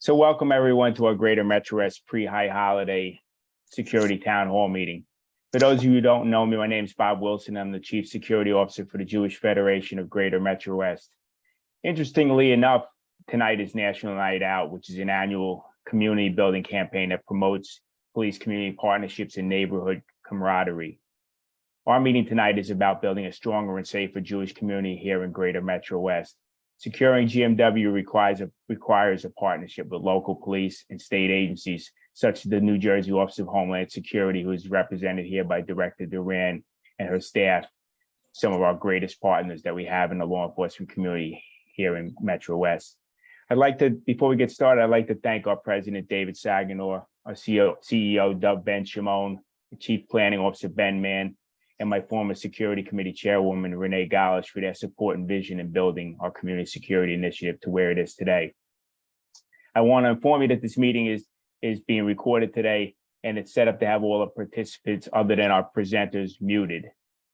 So welcome everyone to our Greater MetroWest pre-high holiday security town hall meeting. For those of you who don't know me, my name is Bob Wilson. I'm the Chief Security Officer for the Jewish Federation of Greater MetroWest. Interestingly enough, tonight is National Night Out, which is an annual community building campaign that promotes police community partnerships and neighborhood camaraderie. Our meeting tonight is about building a stronger and safer Jewish community here in Greater MetroWest. Securing GMW requires a partnership with local police and state agencies, such as the New Jersey Office of Homeland Security, who is represented here by Director Duran and her staff, some of our greatest partners that we have in the law enforcement community here in Metro West. Before we get started, I'd like to thank our President, David Saginaw, our CEO, Doug Ben Shimon, the Chief Planning Officer, Ben Mann, and my former Security Committee Chairwoman, Renee Galish, for their support and vision in building our community security initiative to where it is today. I want to inform you that this meeting is being recorded today, and it's set up to have all the participants other than our presenters muted.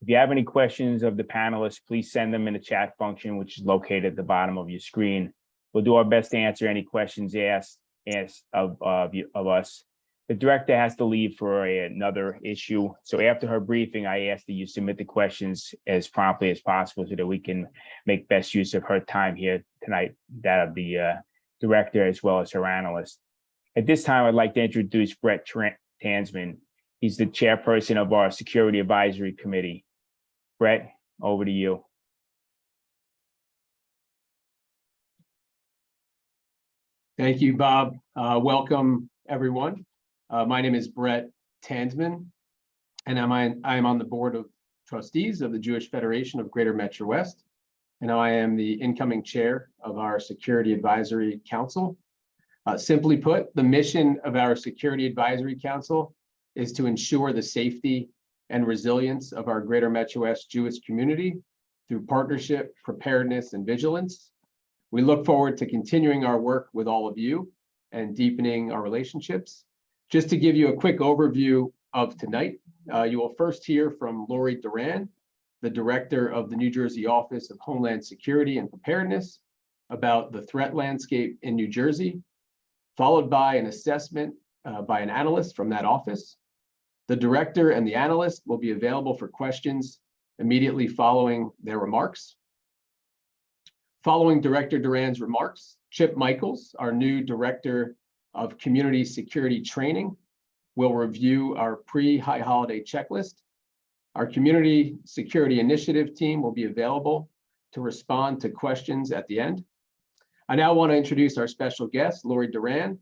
If you have any questions of the panelists, please send them in the chat function, which is located at the bottom of your screen. We'll do our best to answer any questions asked of us. The director has to leave for another issue. So after her briefing, I ask that you submit the questions as promptly as possible so that we can make best use of her time here tonight, that of the director as well as her analyst. At this time, I'd like to introduce Brett Tansman. He's the chairperson of our Security Advisory Committee. Brett, over to you. Thank you, Bob. Welcome, everyone. My name is Brett Tansman, and I am on the board of trustees of the Jewish Federation of Greater MetroWest, and I am the incoming chair of our Security Advisory Council. Simply put, the mission of our Security Advisory Council is to ensure the safety and resilience of our Greater MetroWest Jewish community through partnership, preparedness, and vigilance. We look forward to continuing our work with all of you and deepening our relationships. Just to give you a quick overview of tonight, you will first hear from Lori Duran, the director of the New Jersey Office of Homeland Security and Preparedness, about the threat landscape in New Jersey, followed by an assessment by an analyst from that office. The director and the analyst will be available for questions immediately following their remarks. Following Director Duran's remarks, Chip Michaels, our new director of Community Security Training, will review our pre-high holiday checklist. Our Community Security Initiative team will be available to respond to questions at the end. I now want to introduce our special guest, Lori Duran,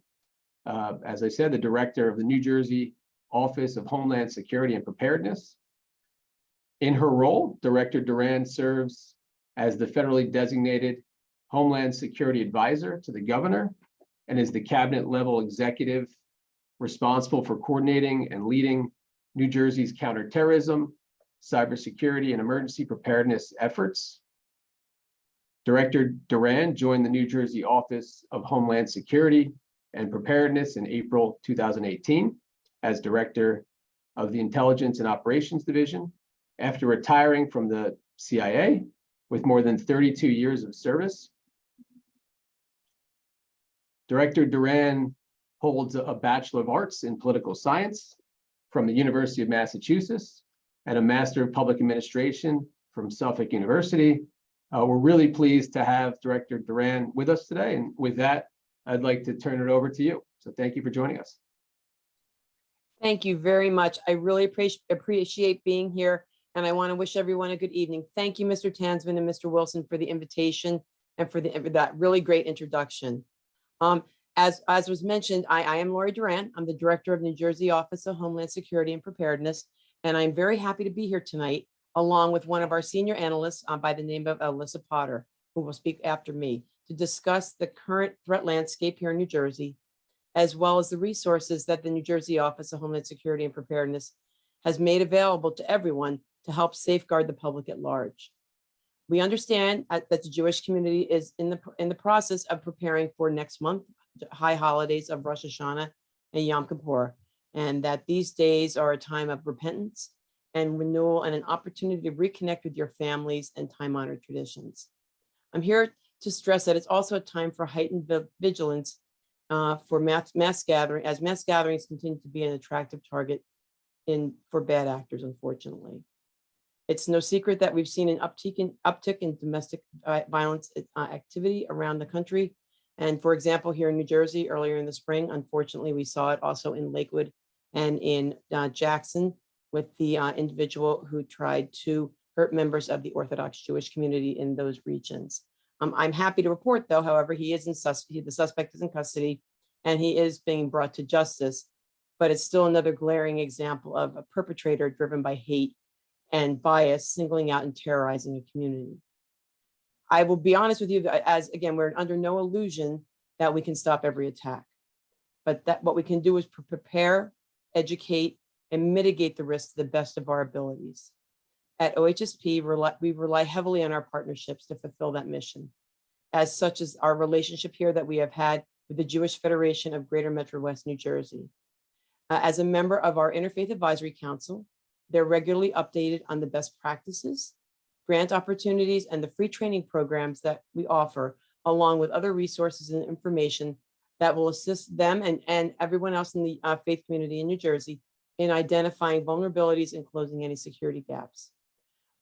as I said, the director of the New Jersey Office of Homeland Security and Preparedness. In her role, Director Duran serves as the federally designated Homeland Security Advisor to the governor and is the cabinet level executive responsible for coordinating and leading New Jersey's counterterrorism, cybersecurity, and emergency preparedness efforts. Director Duran joined the New Jersey Office of Homeland Security and Preparedness in April 2018 as director of the Intelligence and Operations Division after retiring from the CIA with more than 32 years of service. Director Duran holds a Bachelor of Arts in Political Science from the University of Massachusetts and a Master of Public Administration from Suffolk University. We're really pleased to have Director Duran with us today. And with that, I'd like to turn it over to you. So thank you for joining us. Thank you very much. I really appreciate being here. And I want to wish everyone a good evening. Thank you, Mr. Tansman and Mr. Wilson, for the invitation and for that really great introduction. As was mentioned, I am Lori Duran. I'm the director of New Jersey Office of Homeland Security and Preparedness, and I'm very happy to be here tonight, along with one of our senior analysts by the name of Alyssa Potter, who will speak after me, to discuss the current threat landscape here in New Jersey, as well as the resources that the New Jersey Office of Homeland Security and Preparedness has made available to everyone to help safeguard the public at large. We understand that the Jewish community is in the process of preparing for next month, high holidays of Rosh Hashanah and Yom Kippur, and that these days are a time of repentance and renewal and an opportunity to reconnect with your families and time-honored traditions. I'm here to stress that it's also a time for heightened vigilance for mass gathering, as mass gatherings continue to be an attractive target for bad actors, unfortunately. It's no secret that we've seen an uptick in domestic violence activity around the country. And for example, here in New Jersey, earlier in the spring, unfortunately, we saw it also in Lakewood and in Jackson with the individual who tried to hurt members of the Orthodox Jewish community in those regions. I'm happy to report, though, however, the suspect is in custody and he is being brought to justice, but it's still another glaring example of a perpetrator driven by hate and bias, singling out and terrorizing a community. I will be honest with you, as again, we're under no illusion that we can stop every attack, but that what we can do is prepare, educate, and mitigate the risks to the best of our abilities. At OHSP, we rely heavily on our partnerships to fulfill that mission, as such as our relationship here that we have had with the Jewish Federation of Greater MetroWest, New Jersey. As a member of our Interfaith Advisory Council, they're regularly updated on the best practices, grant opportunities, and the free training programs that we offer, along with other resources and information that will assist them and everyone else in the faith community in New Jersey in identifying vulnerabilities and closing any security gaps.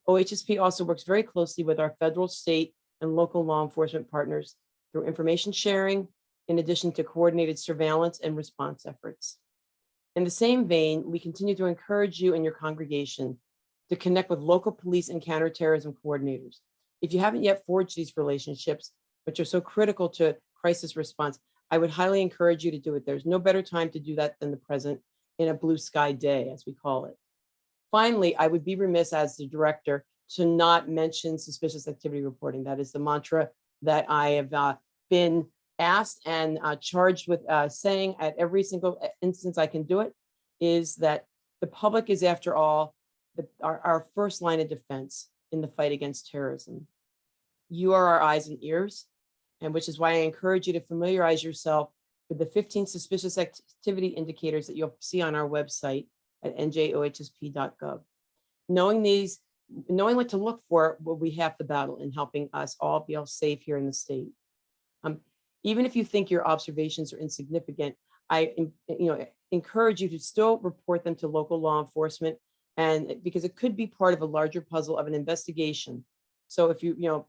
OHSP also works very closely with our federal, state, and local law enforcement partners through information sharing, in addition to coordinated surveillance and response efforts. In the same vein, we continue to encourage you and your congregation to connect with local police and counterterrorism coordinators. If you haven't yet forged these relationships, which are so critical to crisis response, I would highly encourage you to do it. There's no better time to do that than the present, in a blue sky day, as we call it. Finally, I would be remiss as the director to not mention suspicious activity reporting. That is the mantra that I have been asked and charged with saying at every single instance I can do it, is that the public is, after all, our first line of defense in the fight against terrorism. You are our eyes and ears, and which is why I encourage you to familiarize yourself with the 15 suspicious activity indicators that you'll see on our website at njohsp.gov. Knowing what to look for will be half the battle in helping us all be all safe here in the state. Even if you think your observations are insignificant, I encourage you to still report them to local law enforcement, and because it could be part of a larger puzzle of an investigation. So if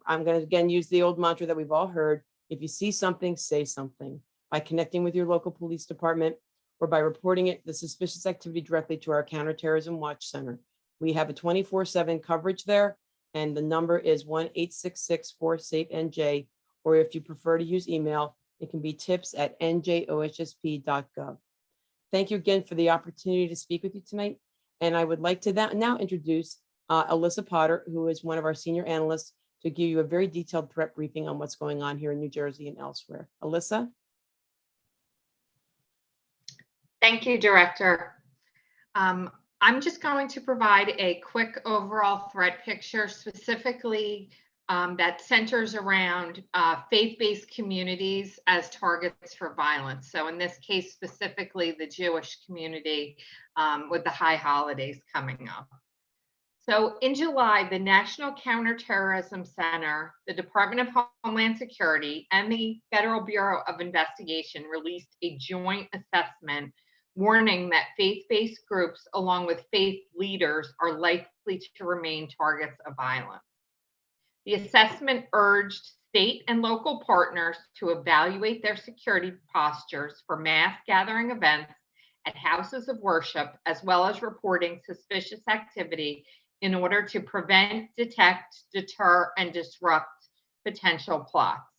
I'm going to again use the old mantra that we've all heard: if you see something, say something, by connecting with your local police department or by reporting the suspicious activity directly to our Counterterrorism Watch Center. We have a 24/7 coverage there, and the number is 1-866-4-SAFE-NJ, or if you prefer to use email, it can be tips@njohsp.gov. Thank you again for the opportunity to speak with you tonight. And I would like to now introduce Alyssa Potter, who is one of our senior analysts, to give you a very detailed threat briefing on what's going on here in New Jersey and elsewhere. Alyssa? Thank you, Director. I'm just going to provide a quick overall threat picture, specifically that centers around faith-based communities as targets for violence. So in this case, specifically the Jewish community with the high holidays coming up. So in July, the National Counterterrorism Center, the Department of Homeland Security, and the Federal Bureau of Investigation released a joint assessment warning that faith-based groups, along with faith leaders, are likely to remain targets of violence. The assessment urged state and local partners to evaluate their security postures for mass gathering events at houses of worship, as well as reporting suspicious activity in order to prevent, detect, deter, and disrupt potential plots.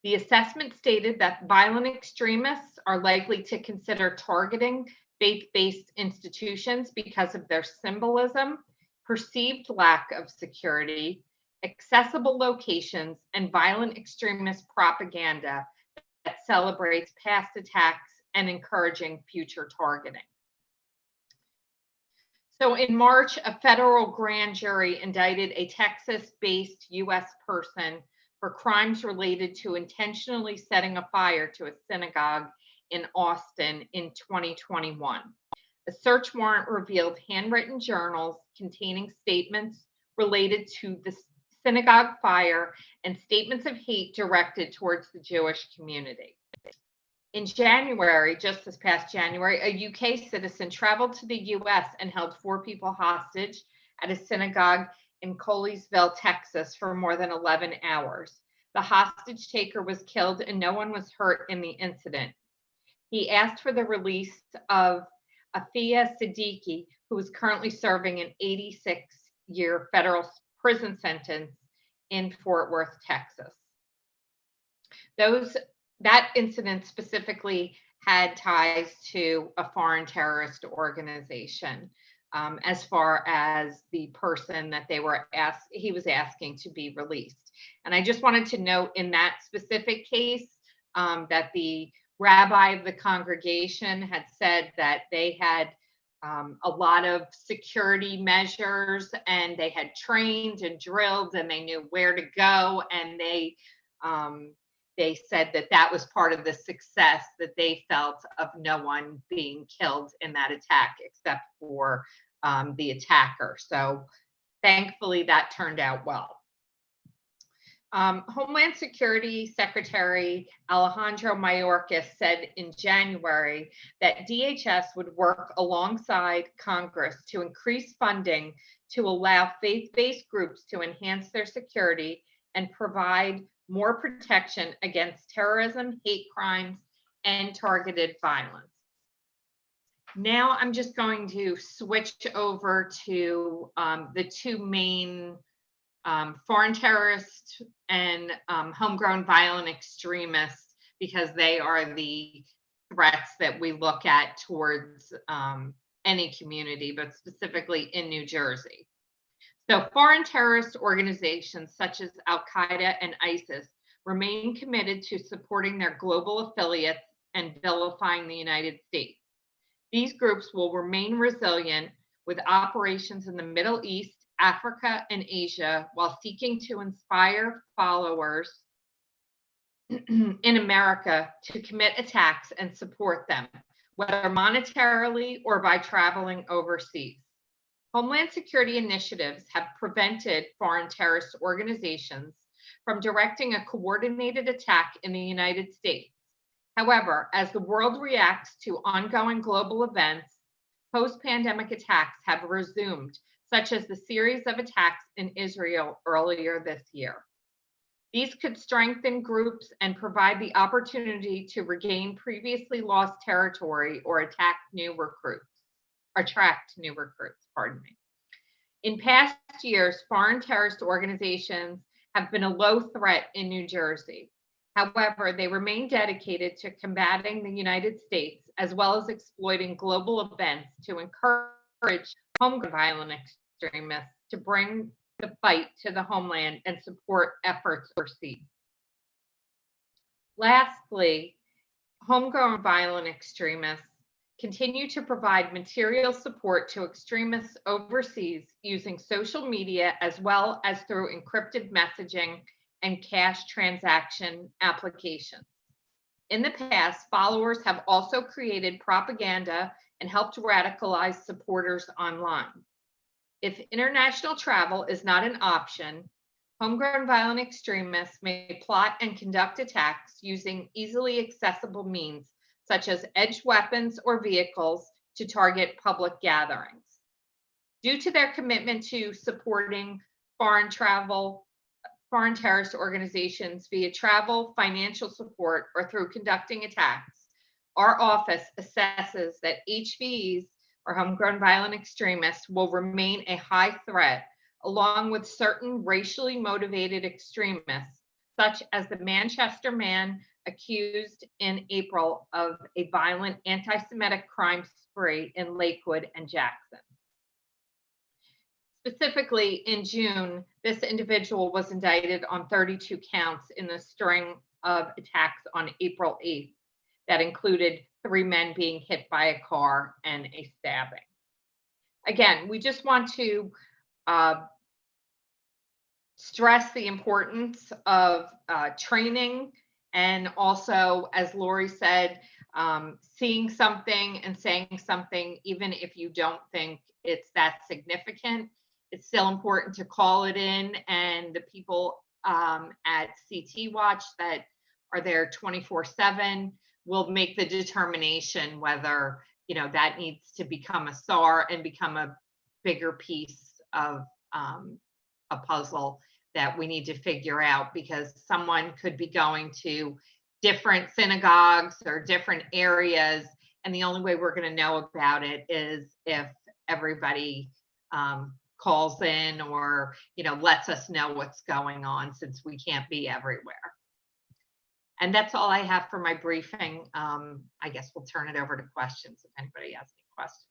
The assessment stated that violent extremists are likely to consider targeting faith-based institutions because of their symbolism, perceived lack of security, accessible locations, and violent extremist propaganda that celebrates past attacks and encouraging future targeting. So in March, a federal grand jury indicted a Texas-based U.S. person for crimes related to intentionally setting a fire to a synagogue in Austin in 2021. A search warrant revealed handwritten journals containing statements related to the synagogue fire and statements of hate directed towards the Jewish community. In January, just this past January, a UK citizen traveled to the US and held 4 people hostage at a synagogue in Colesville, Texas for more than 11 hours. The hostage taker was killed and no one was hurt in the incident. He asked for the release of Afia Siddiqui, who is currently serving an 86-year federal prison sentence in Fort Worth, Texas. That incident specifically had ties to a foreign terrorist organization, as far as the person that he was asking to be released. And I just wanted to note in that specific case that the rabbi of the congregation had said that they had a lot of security measures and they had trained and drilled and they knew where to go, and they said that that was part of the success that they felt of no one being killed in that attack except for the attacker. So thankfully that turned out well. Homeland Security Secretary Alejandro Mayorkas said in January that DHS would work alongside Congress to increase funding to allow faith-based groups to enhance their security and provide more protection against terrorism, hate crimes, and targeted violence. Now I'm just going to switch over to the 2 main foreign terrorists and homegrown violent extremists, because they are the threats that we look at towards any community, but specifically in New Jersey. So foreign terrorist organizations such as Al-Qaeda and ISIS remain committed to supporting their global affiliates and vilifying the United States. These groups will remain resilient with operations in the Middle East, Africa, and Asia, while seeking to inspire followers in America to commit attacks and support them, whether monetarily or by traveling overseas. Homeland Security initiatives have prevented foreign terrorist organizations from directing a coordinated attack in the United States. However, as the world reacts to ongoing global events, post-pandemic attacks have resumed, such as the series of attacks in Israel earlier this year. These could strengthen groups and provide the opportunity to regain previously lost territory or attract new recruits, pardon me. In past years, foreign terrorist organizations have been a low threat in New Jersey. However, they remain dedicated to combating the United States, as well as exploiting global events to encourage homegrown violent extremists to bring the fight to the homeland and support efforts overseas. Lastly, homegrown violent extremists continue to provide material support to extremists overseas using social media, as well as through encrypted messaging and cash transaction applications. In the past, followers have also created propaganda and helped radicalize supporters online. If international travel is not an option, homegrown violent extremists may plot and conduct attacks using easily accessible means, such as edged weapons or vehicles, to target public gatherings. Due to their commitment to supporting foreign terrorist organizations via travel, financial support, or through conducting attacks, our office assesses that HVEs, or homegrown violent extremists, will remain a high threat, along with certain racially motivated extremists, such as the Manchester man accused in April of a violent anti-Semitic crime spree in Lakewood and Jackson. Specifically, in June, this individual was indicted on 32 counts in the string of attacks on April 8th that included 3 men being hit by a car and a stabbing. Again, we just want to stress the importance of training, and also, as Lori said, seeing something and saying something, even if you don't think it's that significant, it's still important to call it in. And the people at CT Watch that are there 24/7 we'll make the determination whether, that needs to become a SAR and become a bigger piece of a puzzle that we need to figure out, because someone could be going to different synagogues or different areas, and the only way we're going to know about it is if everybody calls in or lets us know what's going on, since we can't be everywhere. And that's all I have for my briefing. I guess we'll turn it over to questions if anybody has any questions.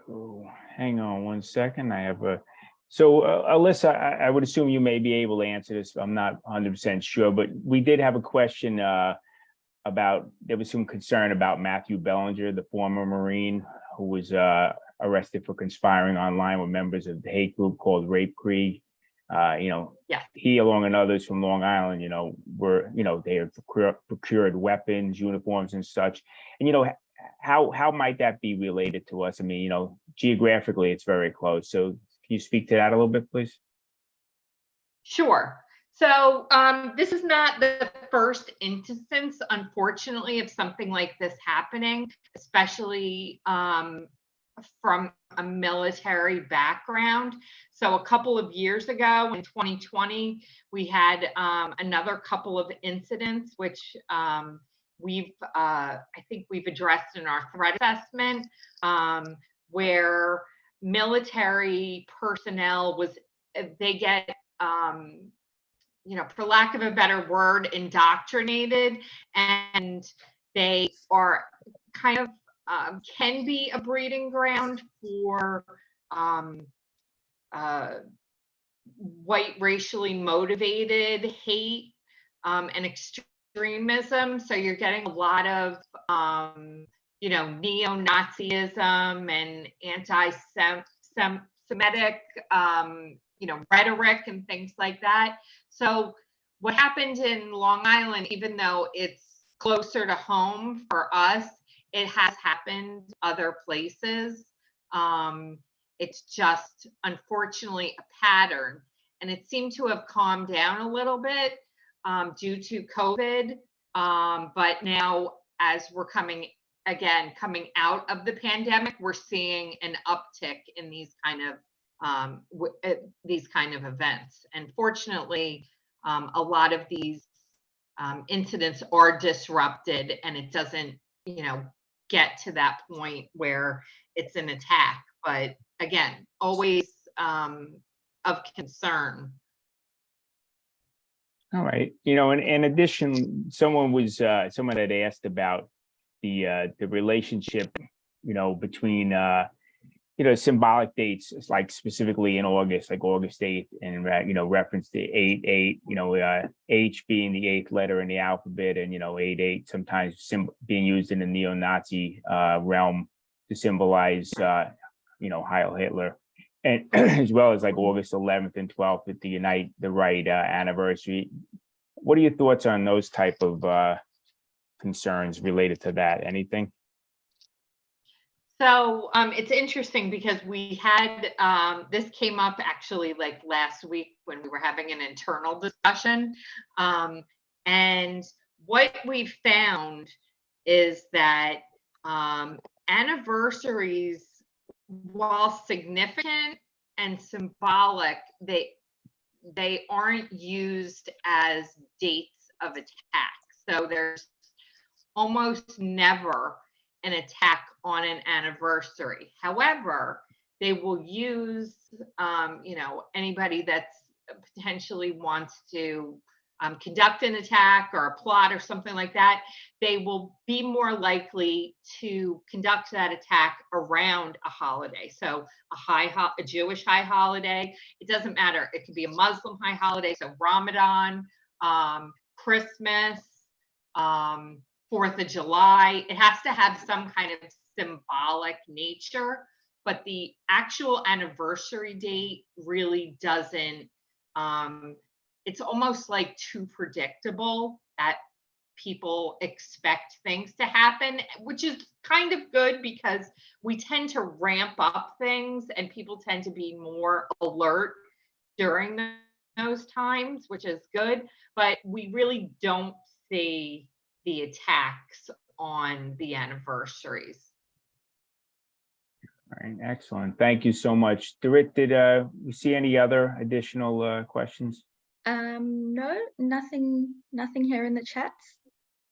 So, hang on one second. I have a, so Alyssa, I would assume you may be able to answer this. I'm not 100% sure, but we did have a question about, there was some concern about Matthew Bellinger, the former Marine who was arrested for conspiring online with members of the hate group called Rape Creek. Yeah. He, along and others from Long Island, were, they have procured weapons, uniforms and such. And, how might that be related to us? I mean, geographically, it's very close. So can you speak to that a little bit, please? Sure. So this is not the first instance, unfortunately, of something like this happening, especially from a military background. So a couple of years ago in 2020, we had another couple of incidents, which I think we've addressed in our threat assessment, where military personnel they get, for lack of a better word, indoctrinated, and they are kind of can be a breeding ground for white racially motivated hate and extremism. So you're getting a lot of neo-Nazism and anti-Semitic rhetoric and things like that. So what happened in Long Island, even though it's closer to home for us, it has happened other places. It's just unfortunately a pattern, and it seemed to have calmed down a little bit due to COVID. But now, as we're coming out of the pandemic, we're seeing an uptick in these kind of events. And fortunately, a lot of these incidents are disrupted, and it doesn't, get to that point where it's an attack. But again, always of concern. All right. In addition, someone had asked about the relationship, between symbolic dates, like specifically in August, like August 8th, and reference to 8/8, H being the 8th letter in the alphabet, and 8/8 sometimes being used in the neo-Nazi realm to symbolize Heil Hitler, and as well as like August 11th and 12th at the Unite the Right anniversary. What are your thoughts on those type of concerns related to that? Anything? So it's interesting because we had, this came up actually like last week when we were having an internal discussion. And what we found is that anniversaries, while significant and symbolic, they aren't used as dates of attack. So there's almost never an attack on an anniversary. However, they will use, anybody that's potentially wants to conduct an attack or a plot or something like that, they will be more likely to conduct that attack around a holiday. So a Jewish high holiday, it doesn't matter. It could be a Muslim high holiday, so Ramadan, Christmas, 4th of July. It has to have some kind of symbolic nature, but the actual anniversary date really doesn't. It's almost like too predictable that people expect things to happen, which is kind of good because we tend to ramp up things and people tend to be more alert during those times, which is good, but we really don't see the attacks on the anniversaries. All right, excellent. Thank you so much. Dorit, did we see any other additional questions? No, nothing here in the chats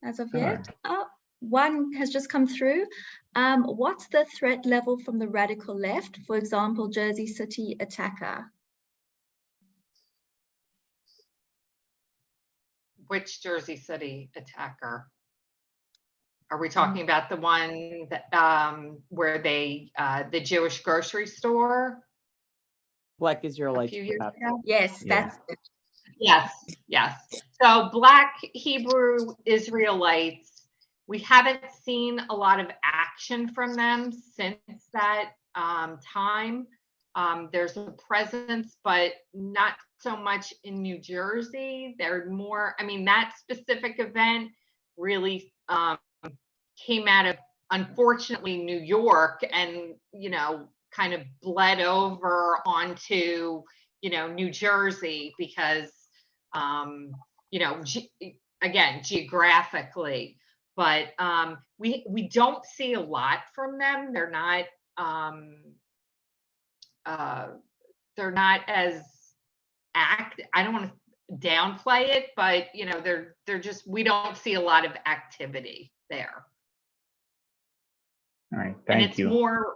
as of All yet. right. Oh, one has just come through. What's the threat level from the radical left? For example, Jersey City attacker. Which Jersey City attacker? Are we talking about the one that where they the Jewish grocery store Black a Israelites. few years perhaps. ago? Yes, Yeah. that's it. Yes, yes. So Black Hebrew Israelites, we haven't seen a lot of action from them since that time. There's a presence, but not so much in New Jersey. They're more, I mean, that specific event really came out of, unfortunately, New York, and, you know, kind of bled over onto, you know, New Jersey because, you know, again, geographically, but we don't see a lot from them. They're not as I don't want to downplay it, but you know, they're just, we don't see a lot of activity there. All right, And thank it's you. more,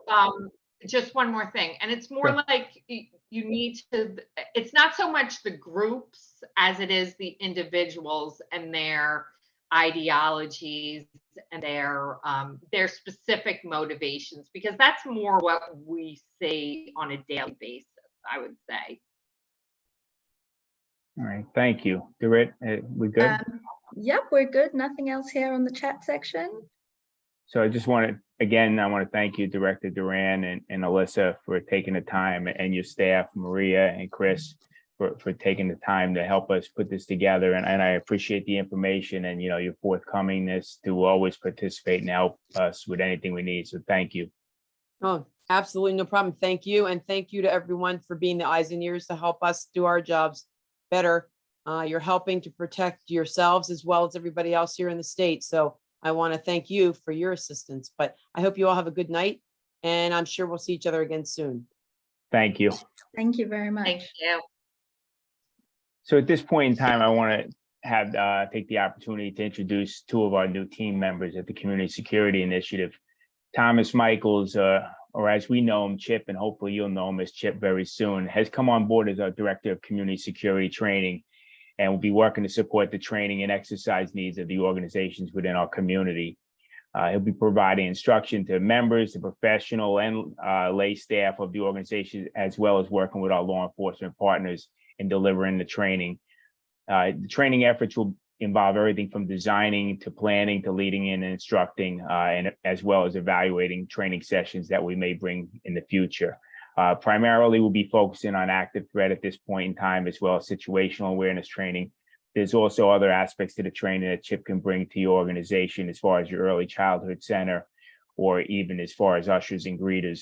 just one more thing, and it's more Sure. like you need to, it's not so much the groups as it is the individuals and their ideologies and their specific motivations, because that's more what we see on a daily basis, I would say. All right, thank you. Dorit, we good? Yep, we're good. Nothing else here on the chat section. So I just want to, again, I want to thank you, Director Duran and Alyssa, for taking the time, and your staff, Maria and Chris, for taking the time to help us put this together. And I appreciate the information and, you know, your forthcomingness to always participate and help us with anything we need. So thank you. Oh, absolutely, no problem. Thank you. And thank you to everyone for being the eyes and ears to help us do our jobs better. You're helping to protect yourselves as well as everybody else here in the state. So I want to thank you for your assistance, but I hope you all have a good night, and I'm sure we'll see each other again soon. Thank you. Thank you very much. Thank you. So at this point in time, I want to have take the opportunity to introduce two of our new team members at the Community Security Initiative. Thomas Michaels, or as we know him, Chip, and hopefully you'll know him as Chip very soon, has come on board as our Director of Community Security Training, and will be working to support the training and exercise needs of the organizations within our community. He'll be providing instruction to members, the professional and lay staff of the organization, as well as working with our law enforcement partners in delivering the training. The training efforts will involve everything from designing to planning to leading in and instructing, and as well as evaluating training sessions that we may bring in the future. Primarily, we'll be focusing on active threat at this point in time, as well as situational awareness training. There's also other aspects to the training that Chip can bring to your organization, as far as your early childhood center, or even as far as ushers and greeters.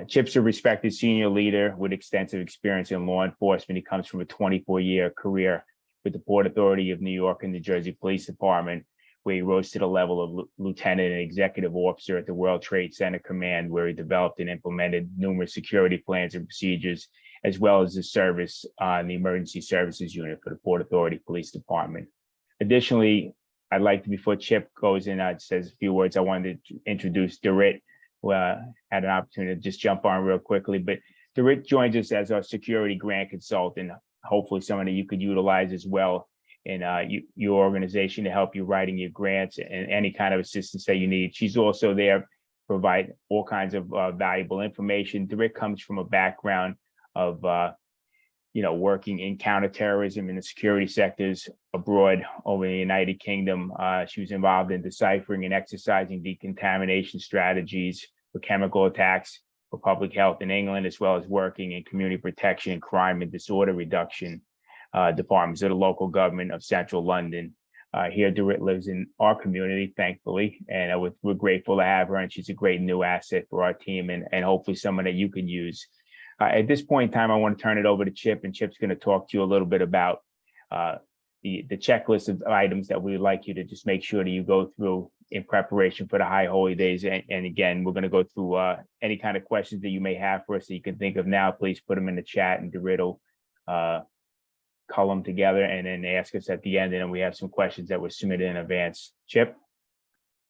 Chip's a respected senior leader with extensive experience in law enforcement. He comes from a 24-year career with the Port Authority of New York and New Jersey Police Department, where he rose to the level of lieutenant and executive officer at the World Trade Center Command, where he developed and implemented numerous security plans and procedures, as well as the service on the Emergency Services Unit for the Port Authority Police Department. Additionally, I'd like to, before Chip goes in, says a few words, I wanted to introduce Dorit, who had an opportunity to just jump on real quickly. But Dorit joins us as our security grant consultant, hopefully someone that you could utilize as well in your organization to help you writing your grants and any kind of assistance that you need. She's also there to provide all kinds of valuable information. Dorit comes from a background of working in counterterrorism in the security sectors abroad over in the United Kingdom. She was involved in deciphering and exercising decontamination strategies for chemical attacks for public health in England, as well as working in community protection, crime and disorder reduction departments of the local government of central London. Here, Dorit lives in our community, thankfully, and we're grateful to have her, and she's a great new asset for our team, and hopefully someone that you can use At this point in time, I want to turn it over to Chip, and Chip's going to talk to you a little bit about the checklist of items that we would like you to just make sure that you go through in preparation for the high holy days. And again, we're going to go through any kind of questions that you may have for us that you can think of now. Please put them in the chat, and DeRiddle cull them together and then ask us at the end. And then we have some questions that were submitted in advance. Chip?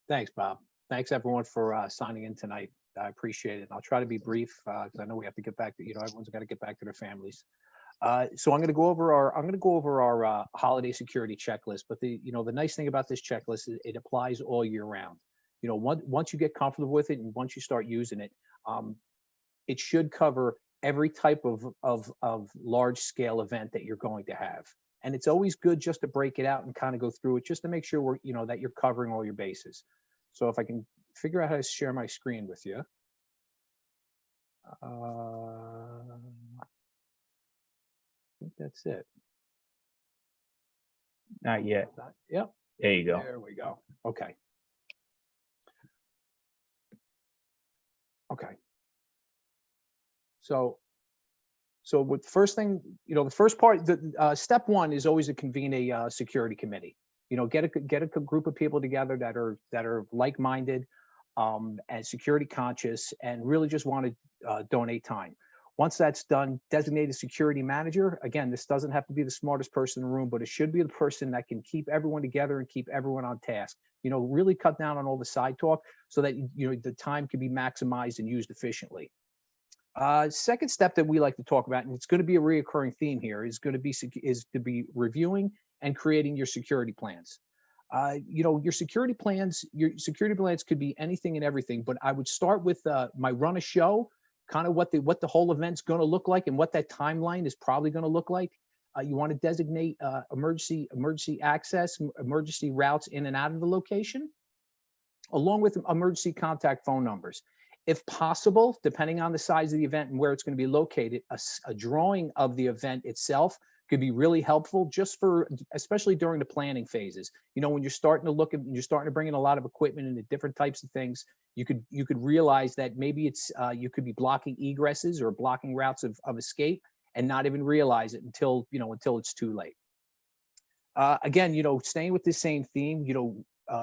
Thanks, Bob. Thanks everyone for signing in tonight. I appreciate it. I'll try to be brief because I know we have to get back to, everyone's got to get back to their families. So I'm going to go over our holiday security checklist. But the nice thing about this checklist is it applies all year round. Once you get comfortable with it and once you start using it, it should cover every type of large scale event that you're going to have. And it's always good just to break it out and kind of go through it just to make sure that you're covering all your bases. So if I can figure out how to share my screen with you. I think that's it. Not yet. Yep. There you go. There we go. Okay. Okay. So with first thing, the first part, step one is always to convene a security committee. Get a group of people together that are like-minded and security conscious and really just want to donate time. Once that's done, designate a security manager. Again, this doesn't have to be the smartest person in the room, but it should be the person that can keep everyone together and keep everyone on task. Really cut down on all the side talk so that the time can be maximized and used efficiently. Second step that we like to talk about, and it's going to be a reoccurring theme here, is to be reviewing and creating your security plans. Your security plans could be anything and everything, but I would start with my run a show, kind of what the whole event's going to look like and what that timeline is probably going to look like. You want to designate emergency access, emergency routes in and out of the location, along with emergency contact phone numbers. If possible, depending on the size of the event and where it's going to be located, a drawing of the event itself could be really helpful especially during the planning phases. When you're starting to bring in a lot of equipment and the different types of things, you could realize that maybe you could be blocking egresses or blocking routes of escape and not even realize it until it's too late. Again, staying with the same theme,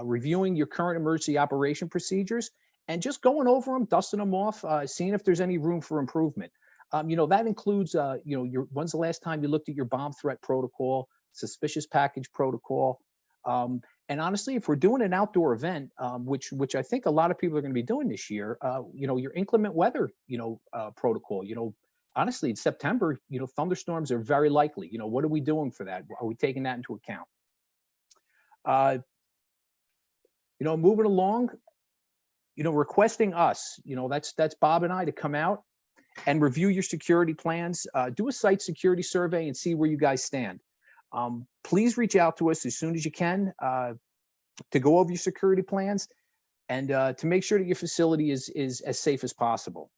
reviewing your current emergency operation procedures and just going over them, dusting them off, seeing if there's any room for improvement. That includes, when's the last time you looked at your bomb threat protocol, suspicious package protocol? And honestly, if we're doing an outdoor event, which I think a lot of people are going to be doing this year, your inclement weather, protocol, honestly, in September, thunderstorms are very likely. What are we doing for that? Are we taking that into account? Moving along, requesting us, that's Bob and I to come out and review your security plans, do a site security survey and see where you guys stand. Please reach out to us as soon as you can to go over your security plans and to make sure that your facility is as safe as possible.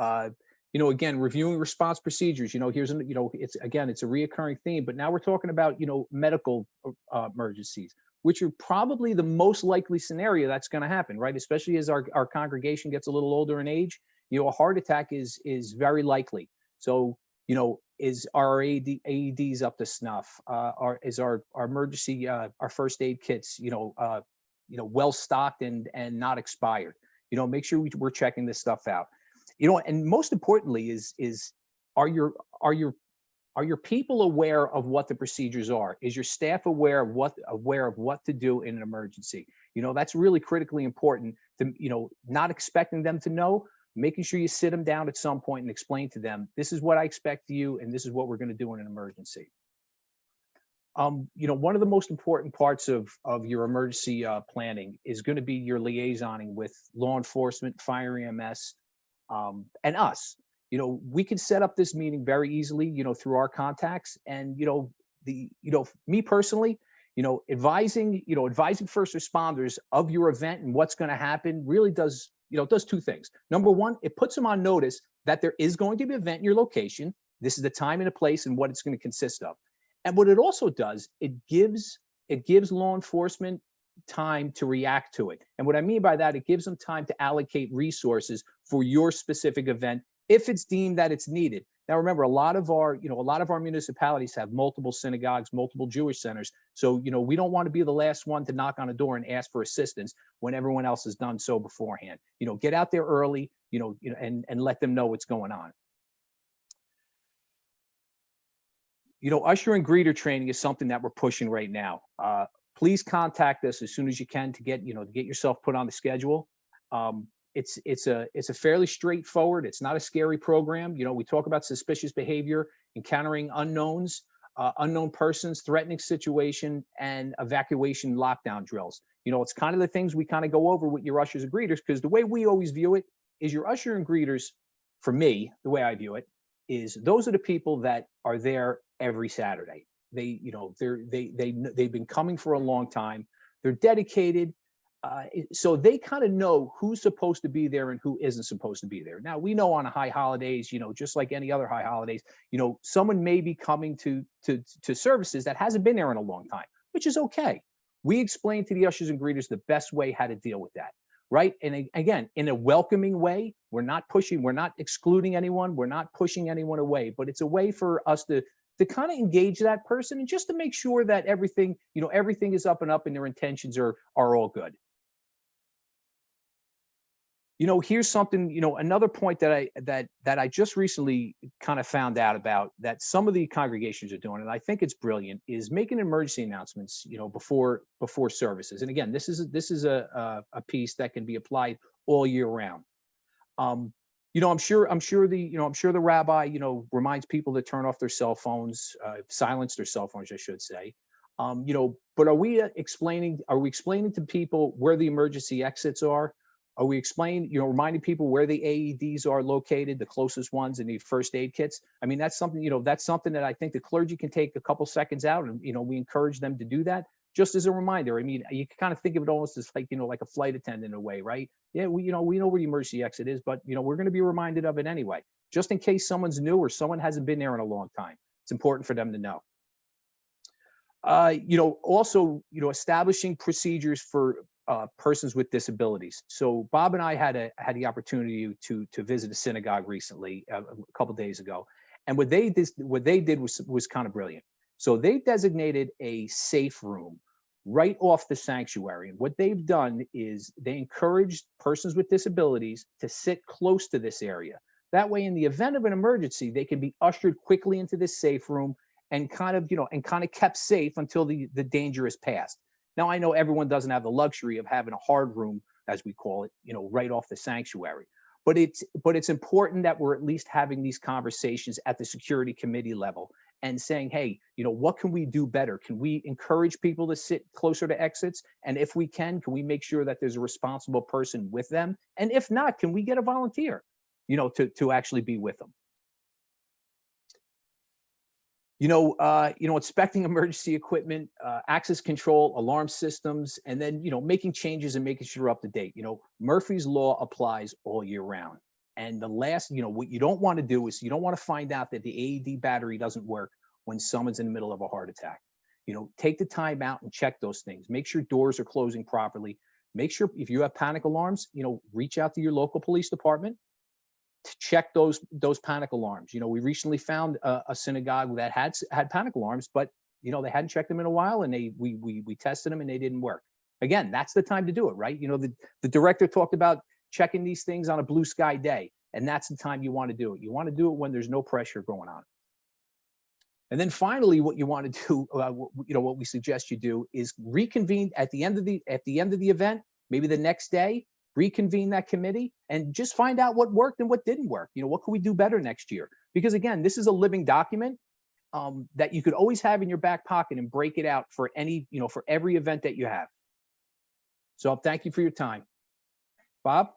Again, reviewing response procedures, it's a reoccurring theme, but now we're talking about, medical emergencies, which are probably the most likely scenario that's going to happen, right? Especially as our congregation gets a little older in age. A heart attack is very likely. So, is our AEDs up to snuff? Is our emergency, our first aid kits, well stocked and not expired? Make sure we're checking this stuff out. And most importantly is are your people aware of what the procedures are? Is your staff aware of what to do in an emergency? That's really critically important to, not expecting them to know, making sure you sit them down at some point and explain to them, this is what I expect of you, and this is what we're going to do in an emergency. One of the most important parts of your emergency planning is going to be your liaisoning with law enforcement, fire EMS, and us. We can set up this meeting very easily, through our contacts. And, me personally, advising first responders of your event and what's going to happen really does two things. Number one, it puts them on notice that there is going to be an event in your location. This is the time and the place and what it's going to consist of. And what it also does, it gives law enforcement time to react to it. And what I mean by that, it gives them time to allocate resources for your specific event if it's deemed that it's needed. Now, remember, a lot of our municipalities have multiple synagogues, multiple Jewish centers. So, we don't want to be the last one to knock on a door and ask for assistance when everyone else has done so beforehand. Get out there early, and let them know what's going on. Usher and greeter training is something that we're pushing right now. Please contact us as soon as you can to get yourself put on the schedule. It's a fairly straightforward. It's not a scary program. We talk about suspicious behavior, encountering unknowns, unknown persons, threatening situation, and evacuation lockdown drills. It's kind of the things we kind of go over with your ushers and greeters, because the way we always view it is your usher and greeters, for me, the way I view it, is those are the people that are there every Saturday. They've been coming for a long time. They're dedicated. So they kind of know who's supposed to be there and who isn't supposed to be there. Now, we know on high holidays, just like any other high holidays, someone may be coming to services that hasn't been there in a long time, which is okay. We explain to the ushers and greeters the best way how to deal with that, right? And again, in a welcoming way. We're not excluding anyone. We're not pushing anyone away, but it's a way for us to kind of engage that person and just to make sure that everything is up and up and their intentions are all good. Here's something, another point that I just recently kind of found out about that some of the congregations are doing, and I think it's brilliant, is making emergency announcements, before services. And again, this is a piece that can be applied all year round. I'm sure the rabbi, reminds people to turn off their cell phones, silence their cell phones, I should say. But are we explaining to people where the emergency exits are? Are we reminding people where the AEDs are located, the closest ones, and need first aid kits? I mean, that's something that I think the clergy can take a couple seconds out, and we encourage them to do that just as a reminder. I mean, you can kind of think of it almost as like a flight attendant in a way, right? Yeah, we know where the emergency exit is, but we're going to be reminded of it anyway, just in case someone's new or someone hasn't been there in a long time. It's important for them to know. Also, establishing procedures for persons with disabilities. So Bob and I had the opportunity to visit a synagogue recently, a couple days ago, and what they did was kind of brilliant. So they designated a safe room right off the sanctuary, and what they've done is they encouraged persons with disabilities to sit close to this area. That way, in the event of an emergency, they can be ushered quickly into this safe room and kind of kept safe until the danger is past. Now, I know everyone doesn't have the luxury of having a hard room, as we call it, right off the sanctuary. But it's important that we're at least having these conversations at the security committee level and saying, hey, what can we do better? Can we encourage people to sit closer to exits? And if we can we make sure that there's a responsible person with them? And if not, can we get a volunteer, to actually be with them? Inspecting emergency equipment, access control, alarm systems, and then, making changes and making sure we're up to date. Murphy's Law applies all year round. And the last, what you don't want to do is you don't want to find out that the AED battery doesn't work when someone's in the middle of a heart attack. Take the time out and check those things. Make sure doors are closing properly. Make sure if you have panic alarms, reach out to your local police department to check those panic alarms. We recently found a synagogue that had panic alarms, but they hadn't checked them in a while, and we tested them and they didn't work. Again, that's the time to do it, right? The director talked about checking these things on a blue sky day, and that's the time you want to do it. You want to do it when there's no pressure going on. And then finally, what you want to do, what we suggest you do is reconvene at the end of the event, maybe the next day. Reconvene that committee and just find out what worked and what didn't work. What can we do better next year? Because again, this is a living document that you could always have in your back pocket and break it out for for every event that you have. So thank you for your time. Bob?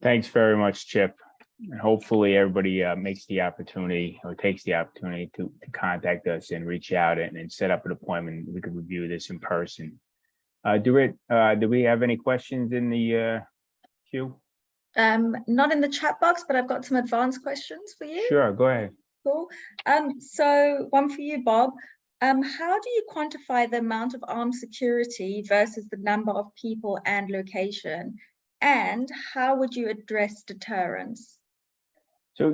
Thanks very much, Chip. And hopefully everybody takes the opportunity to contact us and reach out and set up an appointment. We could review this in person. Do we have any questions in the queue? Not in the chat box, but I've got some advanced questions for you. Sure, go ahead. Cool. So one for you, Bob. How do you quantify the amount of armed security versus the number of people and location? And how would you address deterrence? So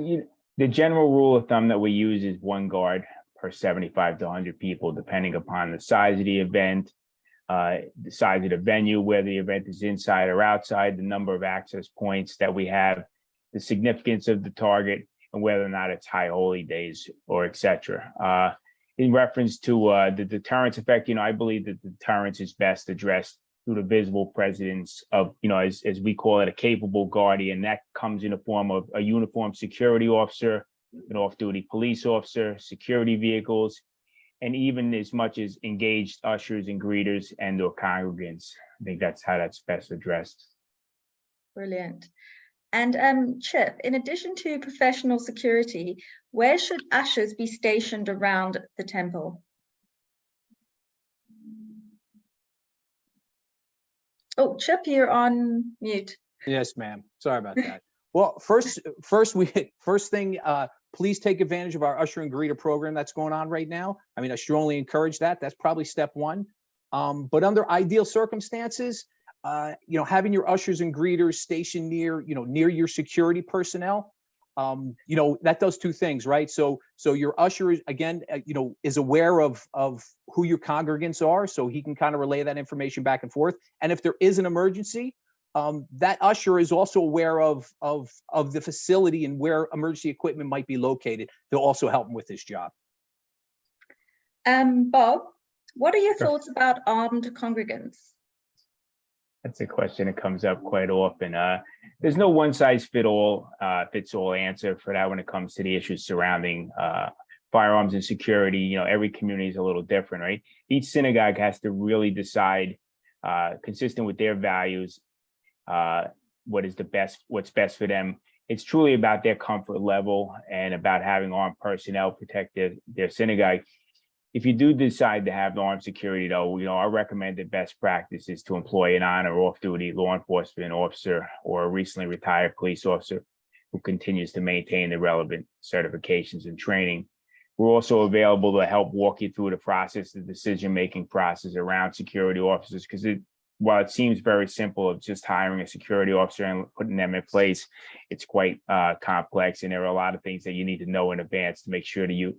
the general rule of thumb that we use is 1 guard per 75 to 100 people, depending upon the size of the event, the size of the venue, whether the event is inside or outside, the number of access points that we have, the significance of the target, and whether or not it's high holy days or etc. In reference to the deterrence effect, I believe that the deterrence is best addressed through the visible presence of, as we call it, a capable guardian. That comes in the form of a uniformed security officer, an off-duty police officer, security vehicles, and even as much as engaged ushers and greeters and or congregants. I think that's how that's best addressed. Brilliant. And Chip, in addition to professional security, where should ushers be stationed around the temple? Oh, Chip, you're on mute. Yes, ma'am. Sorry about that. Well, first thing, please take advantage of our usher and greeter program that's going on right now. I mean, I strongly encourage that. That's probably step one. But under ideal circumstances, having your ushers and greeters stationed near your security personnel, that does two things, right? So your usher is, again, is aware of who your congregants are, so he can kind of relay that information back and forth. And if there is an emergency, that usher is also aware of the facility and where emergency equipment might be located to also help him with his job. Bob, what are your Sure. thoughts about armed congregants? That's a question that comes up quite often. There's no one size fits all answer for that when it comes to the issues surrounding firearms and security. Every community is a little different, right? Each synagogue has to really decide, consistent with their values, what's best for them. It's truly about their comfort level and about having armed personnel protect their synagogue. If you do decide to have armed security, though, our recommended best practice is to employ an on or off-duty law enforcement officer or a recently retired police officer who continues to maintain the relevant certifications and training. We're also available to help walk you through the process, the decision-making process around security officers, because while it seems very simple of just hiring a security officer and putting them in place, it's quite complex, and there are a lot of things that you need to know in advance to make sure that you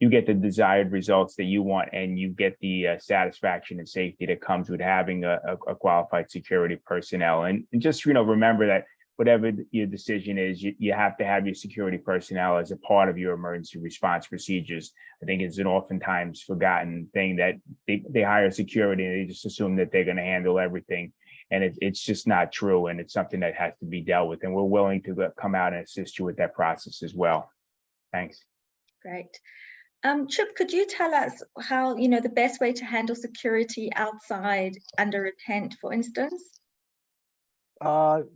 get the desired results that you want, and you get the satisfaction and safety that comes with having a qualified security personnel. And just, remember that whatever your decision is, you have to have your security personnel as a part of your emergency response procedures. I think it's an oftentimes forgotten thing that they hire security and they just assume that they're going to handle everything. And it's just not true. And it's something that has to be dealt with. And we're willing to come out and assist you with that process as well. Thanks. Great. Chip, could you tell us how, the best way to handle security outside under a tent, for instance?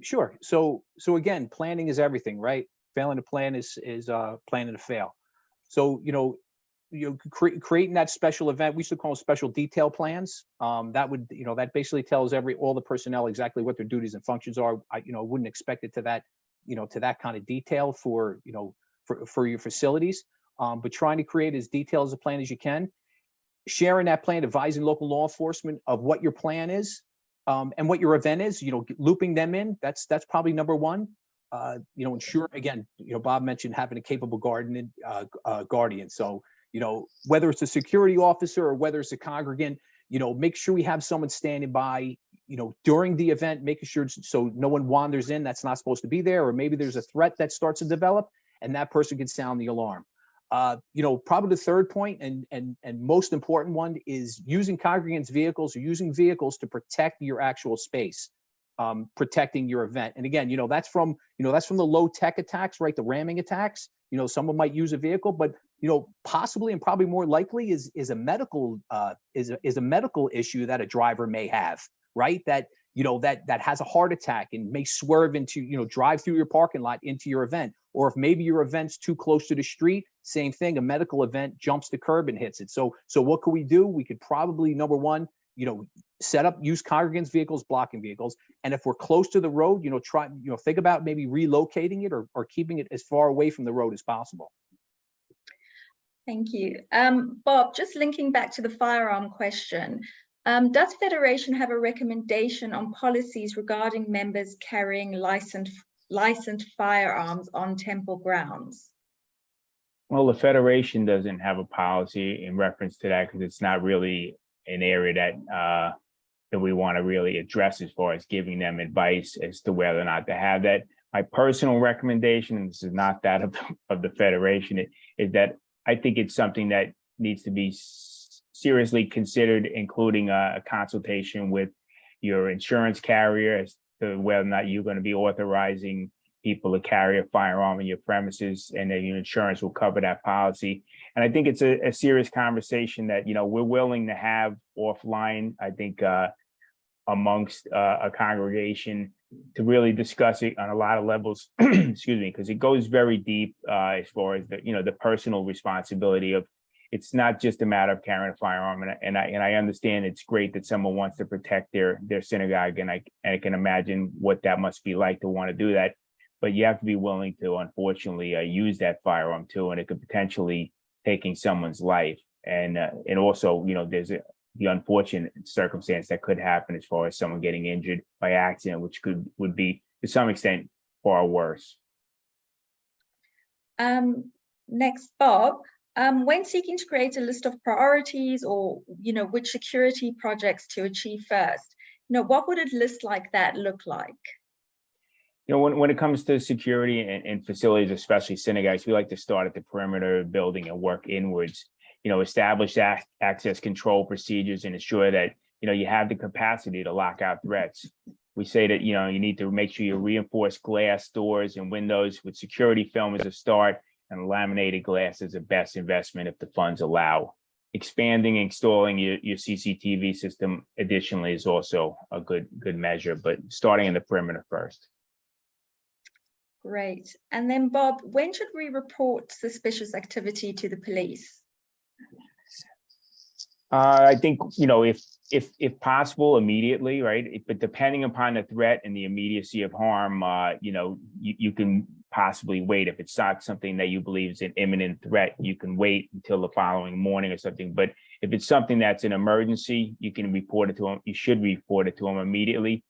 Sure. So again, planning is everything, right? Failing to plan is planning to fail. So, creating that special event, we used to call them special detail plans. That basically tells all the personnel exactly what their duties and functions are. I wouldn't expect it to that kind of detail for your facilities. But trying to create as detailed a plan as you can, sharing that plan, advising local law enforcement of what your plan is, and what your event is, looping them in, that's probably number one. Ensure, again, Bob mentioned having a capable guardian. So, whether it's a security officer or whether it's a congregant, make sure we have someone standing by, during the event, making sure so no one wanders in that's not supposed to be there, or maybe there's a threat that starts to develop and that person can sound the alarm. Probably the third point and most important one is using congregants' vehicles or using vehicles to protect your actual space, protecting your event. And again, that's from the low tech attacks, right? The ramming attacks. Someone might use a vehicle, but possibly and probably more likely is a medical issue that a driver may have, right? That has a heart attack and may swerve into, drive through your parking lot into your event. Or if maybe your event's too close to the street, same thing, a medical event jumps the curb and hits it. So what could we do? We could probably, number one, use congregants' vehicles, blocking vehicles. And if we're close to the road, think about maybe relocating it or keeping it as far away from the road as possible. Thank you. Bob, just linking back to the firearm question, does Federation have a recommendation on policies regarding members carrying licensed licensed firearms on temple grounds? Well, the Federation doesn't have a policy in reference to that because it's not really an area that we want to really address as far as giving them advice as to whether or not to have that. My personal recommendation, and this is not that of the Federation, is that I think it's something that needs to be seriously considered, including a consultation with your insurance carrier as to whether or not you're going to be authorizing people to carry a firearm in your premises, and that your insurance will cover that policy. And I think it's a serious conversation that, you know, we're willing to have offline, I think, amongst a congregation to really discuss it on a lot of levels, excuse me, because it goes very deep as far as the, you know, the personal responsibility of, it's not just a matter of carrying a firearm. And I understand it's great that someone wants to protect their synagogue, and I can imagine what that must be like to want to do that. But you have to be willing to, unfortunately, use that firearm too, and it could potentially taking someone's life. And also, you know, there's the unfortunate circumstance that could happen as far as someone getting injured by accident, which would be to some extent far worse. Next, Bob. When seeking to create a list of priorities, or, you know, which security projects to achieve first, you know, what would a list like that look like? You know, when it comes to security and facilities, especially synagogues, we like to start at the perimeter of the building and work inwards. You know, establish access control procedures and ensure that, you know, you have the capacity to lock out threats. We say that, you know, you need to make sure you reinforce glass doors and windows with security film as a start, and laminated glass is the best investment if the funds allow. Expanding and installing your CCTV system additionally is also a good measure, but starting in the perimeter first. Great. And then, Bob, when should we report suspicious activity to the police? I think, you know, if possible, immediately, right? But depending upon the threat and the immediacy of harm, you know, you can possibly wait. If it's not something that you believe is an imminent threat, you can wait until the following morning or something. But if it's something that's an emergency, you can report it to them. You should report it to them immediately.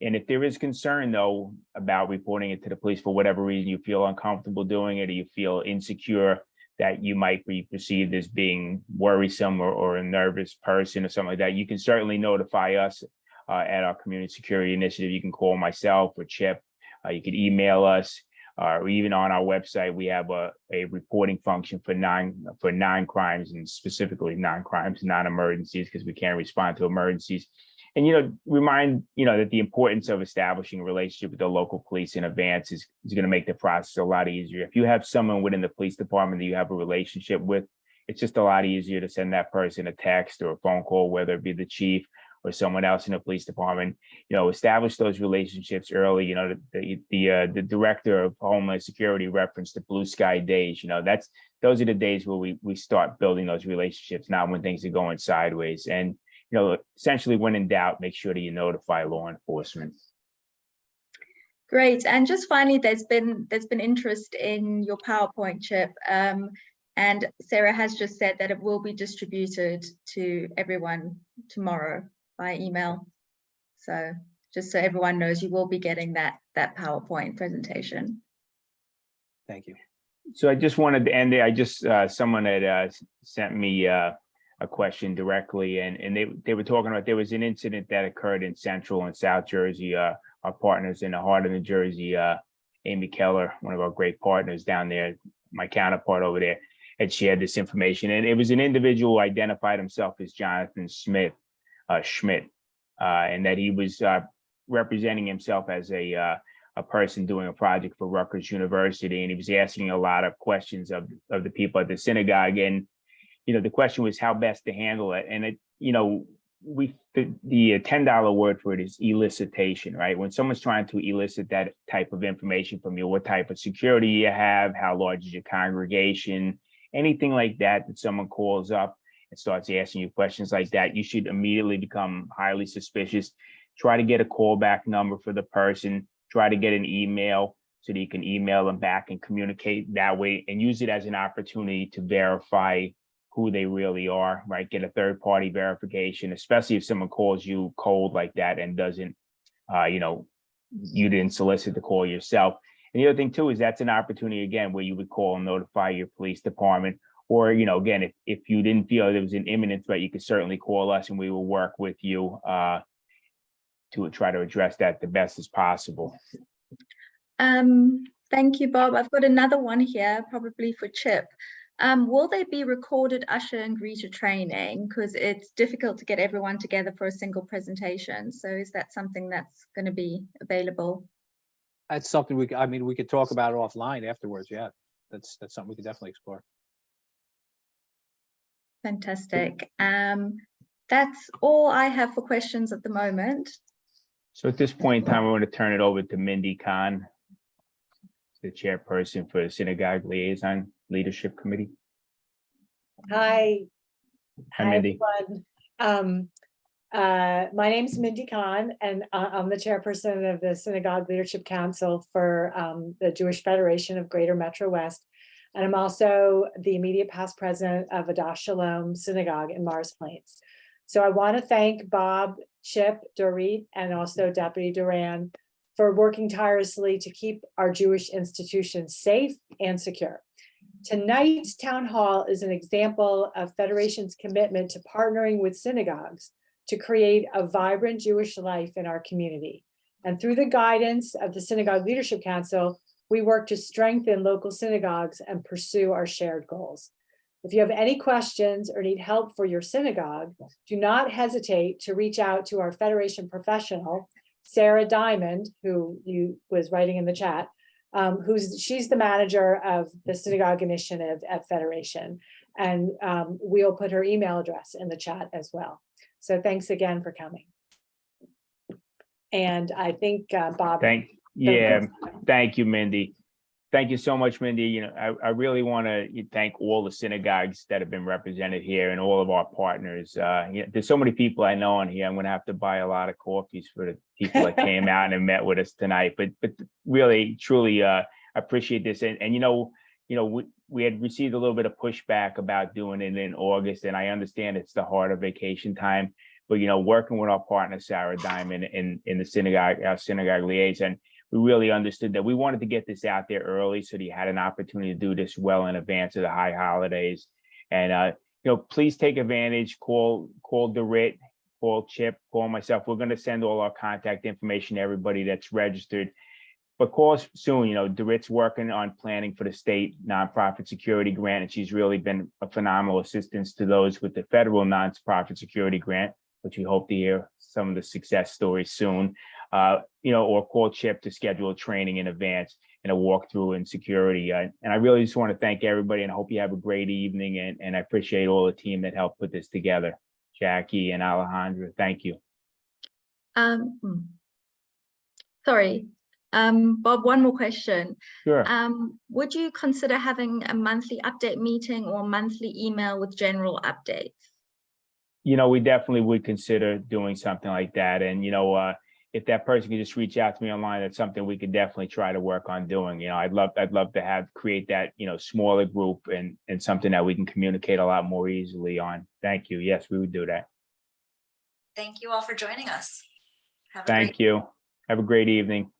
And if there is concern, though, about reporting it to the police for whatever reason, you feel uncomfortable doing it, or you feel insecure that you might be perceived as being worrisome or a nervous person or something like that, you can certainly notify us at our community security initiative. You can call myself or Chip. You can email us, or even on our website, we have a reporting function for non-crimes, and specifically non-crimes, non-emergencies, because we can't respond to emergencies. And, you know, remind, you know, that the importance of establishing a relationship with the local police in advance is going to make the process a lot easier. If you have someone within the police department that you have a relationship with, it's just a lot easier to send that person a text or a phone call, whether it be the chief or someone else in the police department. You know, establish those relationships early. You know, the director of Homeland Security referenced the blue sky days. You know, those are the days where we start building those relationships, not when things are going sideways. And, you know, essentially, when in doubt, make sure that you notify law enforcement. Great. And just finally, there's been interest in your PowerPoint, Chip. And Sarah has just said that it will be distributed to everyone tomorrow by email. So just so everyone knows, you will be getting that PowerPoint presentation. Thank you. So I just wanted to end there. I just someone had sent me a question directly, and they were talking about, there was an incident that occurred in Central and South Jersey. Our partners in the heart of New Jersey, Amy Keller, one of our great partners down there, my counterpart over there, had shared this information. And it was an individual who identified himself as Jonathan Schmidt, and that he was representing himself as a person doing a project for Rutgers University. And he was asking a lot of questions of the people at the synagogue. And, you know, the question was how best to handle it. And it, you know, the $10 word for it is elicitation, right? When someone's trying to elicit that type of information from you, what type of security you have, how large is your congregation, anything like that someone calls up and starts asking you questions like that, you should immediately become highly suspicious. Try to get a callback number for the person, try to get an email so that you can email them back and communicate that way, and use it as an opportunity to verify who they really are, right? Get a third-party verification, especially if someone calls you cold like that and doesn't, you know, you didn't solicit the call yourself. And the other thing too is that's an opportunity again where you would call and notify your police department, or again, if you didn't feel there was an imminent threat, you could certainly call us and we will work with you to try to address that the best as possible. Thank you, Bob. I've got another one here, probably for Chip. Will there be recorded usher and greeter training? Because it's difficult to get everyone together for a single presentation. So is that something that's going to be available? That's something we could talk about it offline afterwards. Yeah, that's something we could definitely explore. Fantastic. That's all I have for questions at the moment. So at this point in time, I want to turn it over to Mindy Khan, the chairperson for the Synagogue Liaison Leadership Committee. Hi. Hi, Mindy. Everyone. My name is Mindy Khan, and I'm the chairperson of the Synagogue Leadership Council for the Jewish Federation of Greater MetroWest. And I'm also the immediate past president of Adash Shalom Synagogue in Mars Plains. So I want to thank Bob, Chip, Dorit, and also Deputy Duran for working tirelessly to keep our Jewish institutions safe and secure. Tonight's town hall is an example of Federation's commitment to partnering with synagogues to create a vibrant Jewish life in our community. And through the guidance of the Synagogue Leadership Council, we work to strengthen local synagogues and pursue our shared goals. If you have any questions or need help for your synagogue, do not hesitate to reach out to our Federation professional, Sarah Diamond, who was writing in the chat, she's the manager of the Synagogue Initiative at Federation. And we'll put her email address in the chat as well. So thanks again for coming. And I think Bob. Thank you, Mindy. Thank you so much, Mindy. I really want to thank all the synagogues that have been represented here and all of our partners. There's so many people I know on here. I'm going to have to buy a lot of coffees for the people that came out and met with us tonight. But really, truly, appreciate this. And we had received a little bit of pushback about doing it in August, and I understand it's the heart of vacation time. But working with our partner Sarah Diamond in the synagogue, our synagogue liaison, we really understood that we wanted to get this out there early so that you had an opportunity to do this well in advance of the high holidays. And please take advantage. Call Dorit, call Chip, call myself. We're going to send all our contact information to everybody that's registered. But call us soon. Dorit's working on planning for the state nonprofit security grant, and she's really been a phenomenal assistance to those with the federal nonprofit security grant, which we hope to hear some of the success stories soon. Or call Chip to schedule a training in advance and a walkthrough in security. And I really just want to thank everybody and hope you have a great evening. And I appreciate all the team that helped put this together. Jackie and Alejandra, thank you. Sorry, Bob, one more question. Sure. Would you consider having a monthly update meeting or monthly email with general updates? We definitely would consider doing something like that. And, if that person could just reach out to me online, that's something we could definitely try to work on doing. I'd love to create that, smaller group and something that we can communicate a lot more easily on. Thank you. Yes, we would do that. Thank you all for joining us. Thank you. Have a great evening.